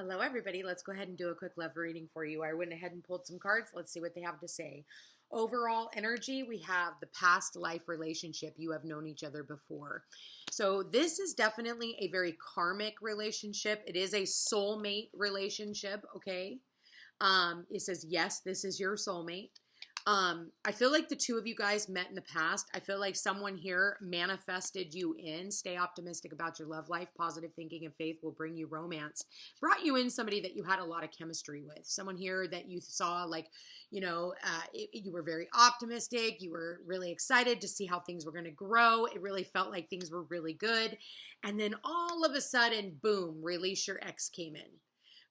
Hello, everybody. Let's go ahead and do a quick love reading for you. I went ahead and pulled some cards. Let's see what they have to say. Overall energy, we have the past life relationship. You have known each other before. So this is definitely a very karmic relationship. It is a soulmate relationship, okay? It says, yes, this is your soulmate. I feel like the two of you guys met in the past. I feel like someone here manifested you in. Stay optimistic about your love life. Positive thinking and faith will bring you romance. Brought you in somebody that you had a lot of chemistry with. Someone here that you saw like, you were very optimistic. You were really excited to see how things were going to grow. It really felt like things were really good. And then all of a sudden, boom, release your ex came in.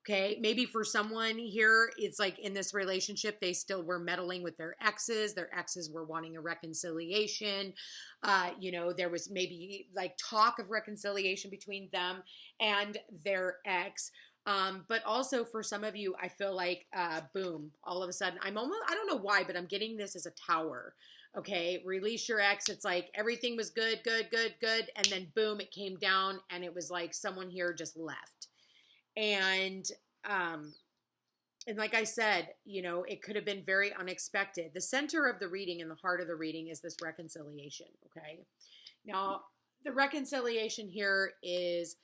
Okay, maybe for someone here, it's like in this relationship, they still were meddling with their exes. Their exes were wanting a reconciliation. There was maybe like talk of reconciliation between them and their ex. But also for some of you, I feel like, boom, all of a sudden, I don't know why, but I'm getting this as a tower. Okay, release your ex. It's like everything was good. And then boom, it came down and it was like someone here just left. And like I said, it could have been very unexpected. The center of the reading and the heart of the reading is this reconciliation. Okay. Now the reconciliation here is,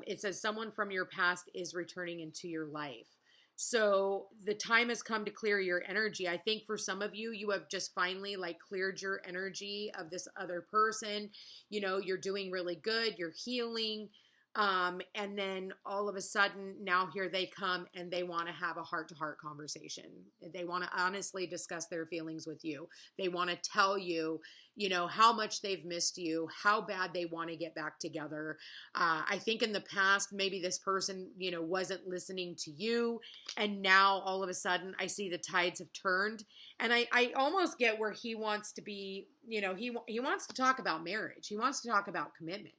it says someone from your past is returning into your life. So the time has come to clear your energy. I think for some of you, you have just finally like cleared your energy of this other person. You're doing really good. You're healing. And then all of a sudden now here they come and they want to have a heart-to-heart conversation. They want to honestly discuss their feelings with you. They want to tell you, how much they've missed you, how bad they want to get back together. I think in the past, maybe this person, wasn't listening to you. And now all of a sudden I see the tides have turned and I almost get where he wants to be, he wants to talk about marriage. He wants to talk about commitment.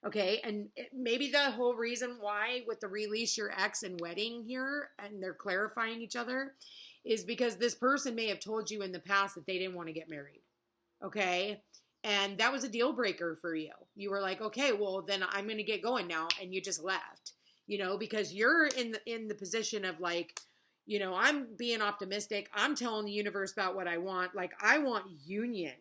Okay, and maybe the whole reason why with the release your ex and wedding here, and they're clarifying each other, is because this person may have told you in the past that they didn't want to get married. Okay, and that was a deal breaker for you. You were like, okay, well then I'm going to get going now, and you just left. Because you're in the position of like, I'm being optimistic. I'm telling the universe about what I want. Like I want union.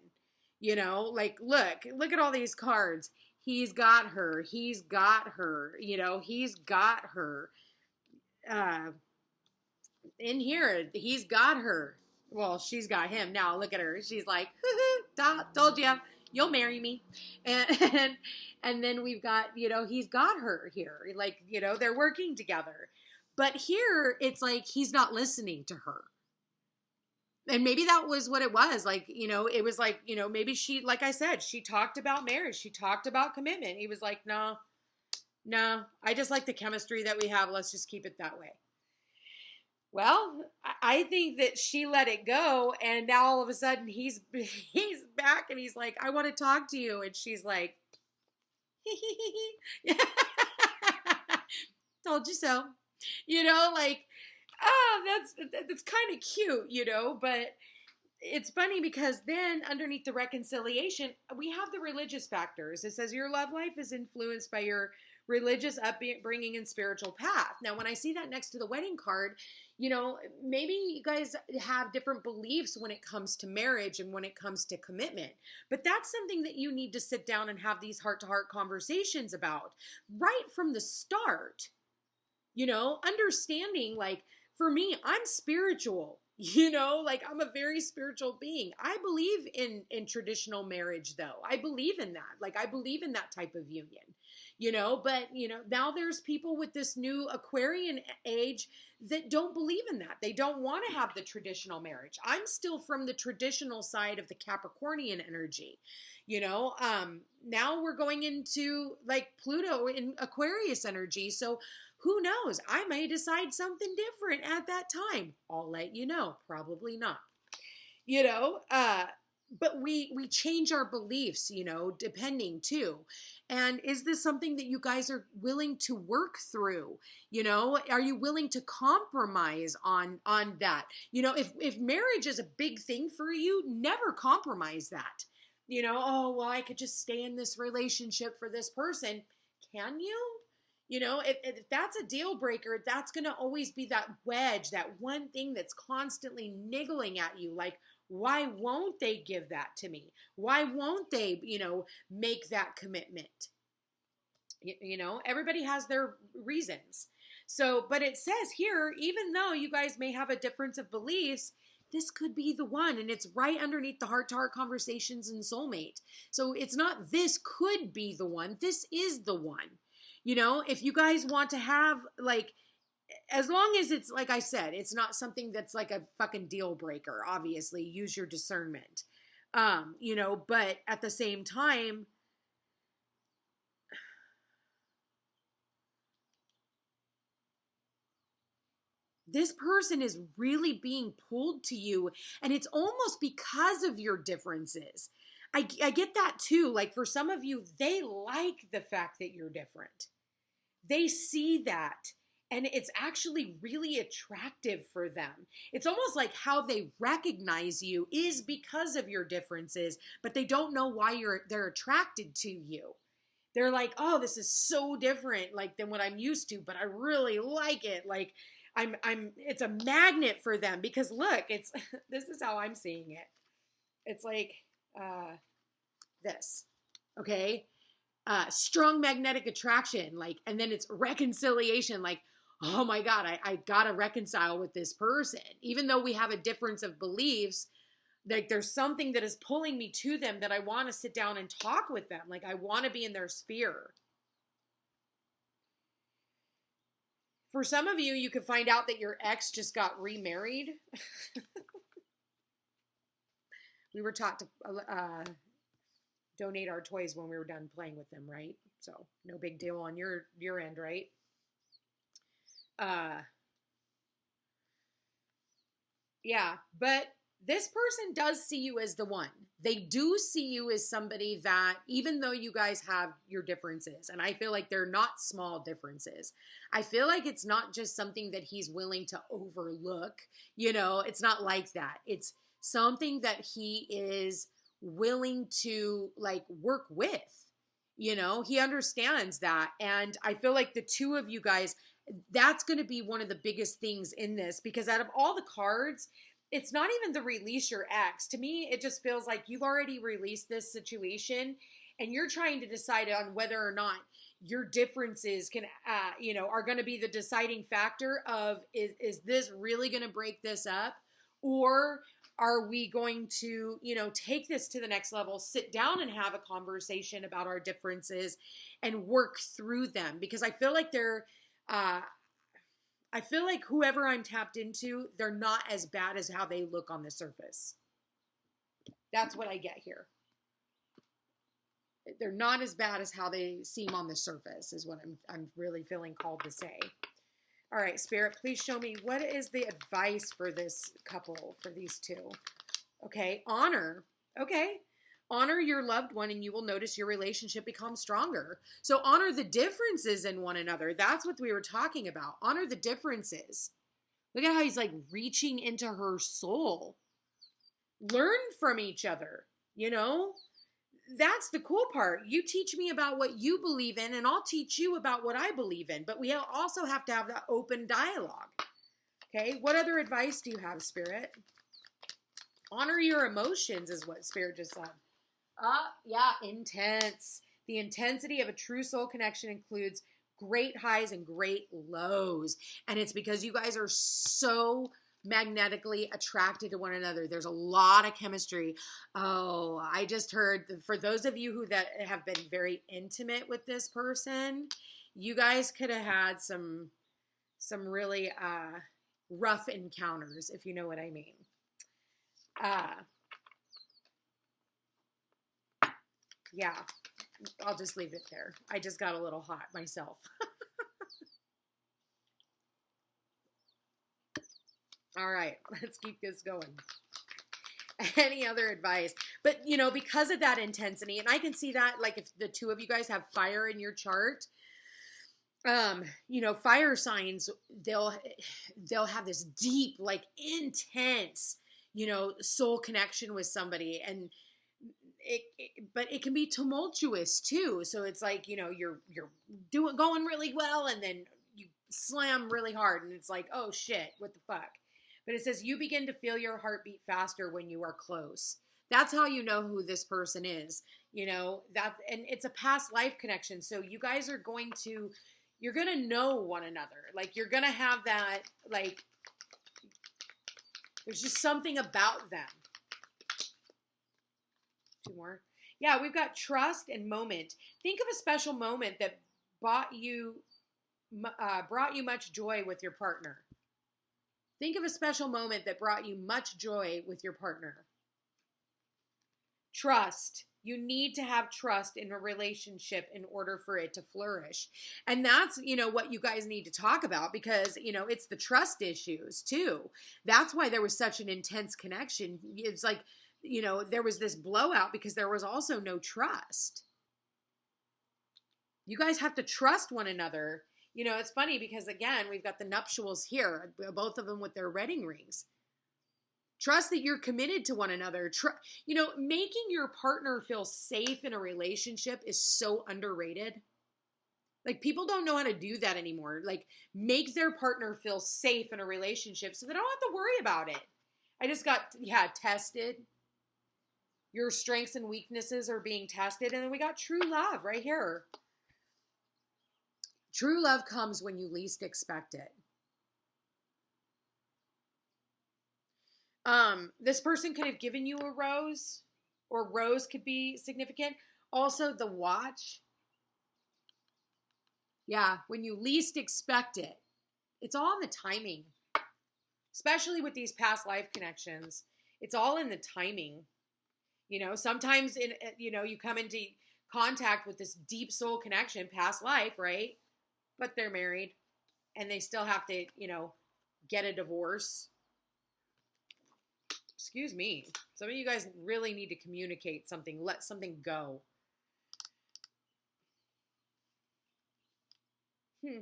Like look at all these cards. He's got her. He's got her. He's got her. In here, he's got her. Well, she's got him. Now look at her. She's like, told you, you'll marry me. And then we've got, he's got her here. Like, they're working together. But here, it's like he's not listening to her. And maybe that was what it was. Like, it was like, maybe she, like I said, she talked about marriage. She talked about commitment. He was like, no, I just like the chemistry that we have. Let's just keep it that way. Well, I think that she let it go. And now all of a sudden he's back and he's like, I want to talk to you. And she's like, told you so, that's kind of cute, but it's funny because then underneath the reconciliation, we have the religious factors. It says your love life is influenced by your religious upbringing and spiritual path. Now, when I see that next to the wedding card, maybe you guys have different beliefs when it comes to marriage and when it comes to commitment. But that's something that you need to sit down and have these heart-to-heart conversations about right from the start. Understanding like, for me, I'm spiritual, I'm a very spiritual being. I believe in traditional marriage though. I believe in that. Like I believe in that type of union, but now there's people with this new Aquarian age that don't believe in that. They don't want to have the traditional marriage. I'm still from the traditional side of the Capricornian energy, now we're going into like Pluto in Aquarius energy. So who knows? I may decide something different at that time. I'll let you know. Probably not. But we change our beliefs, depending too. And is this something that you guys are willing to work through? Are you willing to compromise on that? If marriage is a big thing for you, never compromise that. Oh, well, I could just stay in this relationship for this person. Can you? You know, if that's a deal breaker, that's going to always be that wedge, that one thing that's constantly niggling at you. Like, why won't they give that to me? Why won't they, make that commitment? Everybody has their reasons. So, but it says here, even though you guys may have a difference of beliefs, this could be the one. And it's right underneath the heart-to-heart conversations and soulmate. So it's not this could be the one. This is the one. If you guys want to have, like, as long as it's, like I said, it's not something that's like a fucking deal breaker, obviously, use your discernment. But at the same time, this person is really being pulled to you, and it's almost because of your differences. I get that too. Like, for some of you, they like the fact that you're different. They see that, and it's actually really attractive for them. It's almost like how they recognize you is because of your differences, but they don't know why they're attracted to you. They're like, oh, this is so different, like, than what I'm used to, but I really like it. Like, it's a magnet for them because look, this is how I'm seeing it. It's like, this, okay? Strong magnetic attraction, like, and then it's reconciliation, like, oh my God, I gotta reconcile with this person. Even though we have a difference of beliefs, like, there's something that is pulling me to them that I want to sit down and talk with them. Like, I want to be in their sphere. For some of you, you could find out that your ex just got remarried. We were taught to donate our toys when we were done playing with them, right? So no big deal on your end, right? Yeah, but this person does see you as the one. They do see you as somebody that, even though you guys have your differences, and I feel like they're not small differences, I feel like it's not just something that he's willing to overlook. It's not like that. It's something that he is willing to, like, work with. He understands that. And I feel like the two of you guys, that's going to be one of the biggest things in this, because out of all the cards, it's not even the release your ex. To me, it just feels like you've already released this situation and you're trying to decide on whether or not your differences can, are going to be the deciding factor of, is this really going to break this up? Or are we going to, take this to the next level, sit down and have a conversation about our differences and work through them? Because I feel like I feel like whoever I'm tapped into, they're not as bad as how they look on the surface. That's what I get here. They're not as bad as how they seem on the surface, is what I'm really feeling called to say. All right, Spirit, please show me, what is the advice for this couple, for these two? Okay, honor. Okay. Honor your loved one and you will notice your relationship become stronger. So honor the differences in one another. That's what we were talking about. Honor the differences. Look at how he's like reaching into her soul. Learn from each other, That's the cool part. You teach me about what you believe in and I'll teach you about what I believe in. But we also have to have that open dialogue. Okay, what other advice do you have, Spirit? Honor your emotions is what Spirit just said. Yeah, intense. The intensity of a true soul connection includes great highs and great lows. And it's because you guys are so magnetically attracted to one another. There's a lot of chemistry. Oh, I just heard, for those of you that have been very intimate with this person, you guys could have had some really rough encounters, if you know what I mean. Yeah, I'll just leave it there. I just got a little hot myself. All right, let's keep this going. Any other advice? But, because of that intensity, and I can see that, like, if the two of you guys have fire in your chart, fire signs, they'll have this deep, like, intense, soul connection with somebody. And but it can be tumultuous too. So it's like, you're going really well, and then you slam really hard, and it's like, oh shit, what the fuck? But it says you begin to feel your heartbeat faster when you are close. That's how you know who this person is. And it's a past life connection. So you guys are you're going to know one another. Like, you're going to have that, like, there's just something about them. Two more. Yeah, we've got trust and moment. Think of a special moment that brought you much joy with your partner. Think of a special moment that brought you much joy with your partner. Trust. You need to have trust in a relationship in order for it to flourish. And that's, what you guys need to talk about, because, it's the trust issues too. That's why there was such an intense connection. It's like, there was this blowout because there was also no trust. You guys have to trust one another. It's funny because, again, we've got the nuptials here, both of them with their wedding rings. Trust that you're committed to one another. Making your partner feel safe in a relationship is so underrated. Like, people don't know how to do that anymore. Like, make their partner feel safe in a relationship so they don't have to worry about it. I just got, tested. Your strengths and weaknesses are being tested. And then we got true love right here. True love comes when you least expect it. This person could have given you a rose, or rose could be significant. Also, the watch. Yeah, when you least expect it. It's all in the timing. Especially with these past life connections. It's all in the timing. Sometimes, you come into contact with this deep soul connection, past life, right? But they're married, and they still have to, get a divorce. Excuse me. Some of you guys really need to communicate something. Let something go. All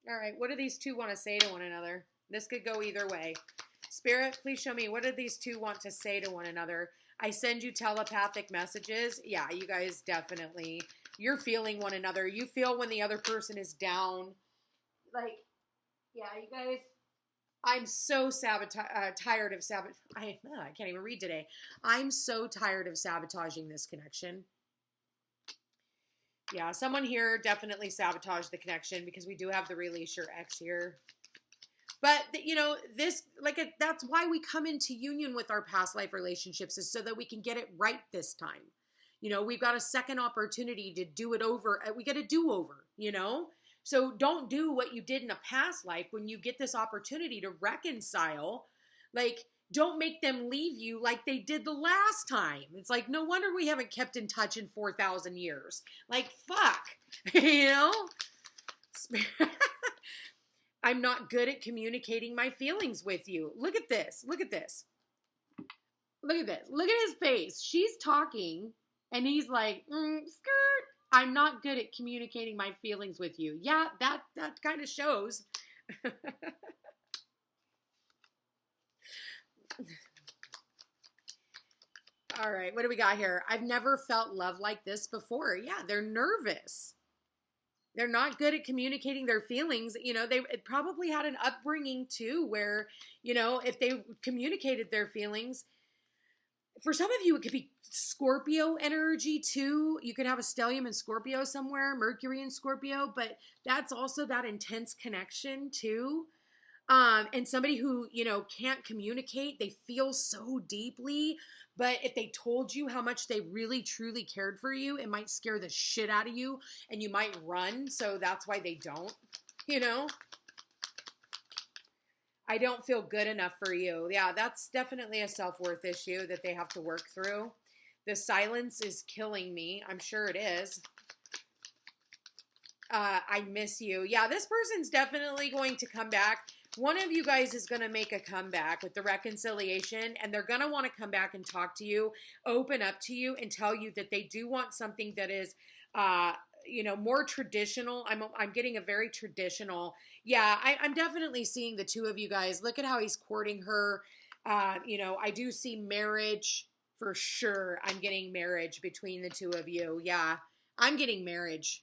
right. What do these two want to say to one another? This could go either way. Spirit, please show me. What do these two want to say to one another? I send you telepathic messages. Yeah, you guys definitely. You're feeling one another. You feel when the other person is down. Like, yeah, you guys. I'm so tired of I can't even read today. I'm so tired of sabotaging this connection. Yeah, someone here definitely sabotaged the connection because we do have the release your ex here. But, that's why we come into union with our past life relationships, is so that we can get it right this time. We've got a second opportunity to do it over. We got a do-over, So don't do what you did in a past life when you get this opportunity to reconcile. Like, don't make them leave you like they did the last time. It's like, no wonder we haven't kept in touch in 4,000 years. Like, fuck, I'm not good at communicating my feelings with you. Look at this. Look at this. Look at this. Look at his face. She's talking, and he's like, skirt. I'm not good at communicating my feelings with you. Yeah, that kind of shows. All right, what do we got here? I've never felt love like this before. Yeah, they're nervous. They're not good at communicating their feelings. They probably had an upbringing too where, if they communicated their feelings, for some of you, it could be Scorpio energy too. You could have a stellium in Scorpio somewhere, Mercury in Scorpio, but that's also that intense connection too. And somebody who, can't communicate, they feel so deeply, but if they told you how much they really truly cared for you, it might scare the shit out of you and you might run. So that's why they don't, I don't feel good enough for you. Yeah, that's definitely a self-worth issue that they have to work through. The silence is killing me. I'm sure it is. I miss you. Yeah, this person's definitely going to come back. One of you guys is going to make a comeback with the reconciliation, and they're going to want to come back and talk to you, open up to you, and tell you that they do want something that is, more traditional. I'm getting a very traditional. Yeah, I'm definitely seeing the two of you guys. Look at how he's courting her. I do see marriage. For sure, I'm getting marriage between the two of you. Yeah, I'm getting marriage.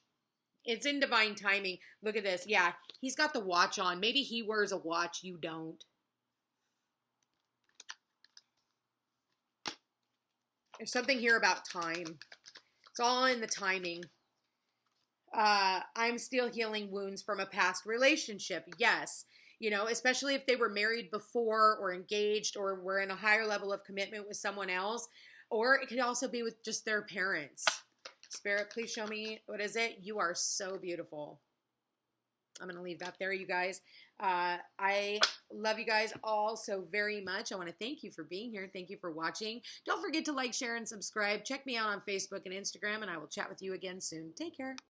It's in divine timing. Look at this. Yeah, he's got the watch on. Maybe he wears a watch. You don't. There's something here about time. It's all in the timing. I'm still healing wounds from a past relationship. Yes. You know, especially if they were married before or engaged or were in a higher level of commitment with someone else. Or it could also be with just their parents. Spirit, please show me. What is it? You are so beautiful. I'm going to leave that there, you guys. I love you guys all so very much. I want to thank you for being here. Thank you for watching. Don't forget to like, share, and subscribe. Check me out on Facebook and Instagram, and I will chat with you again soon. Take care.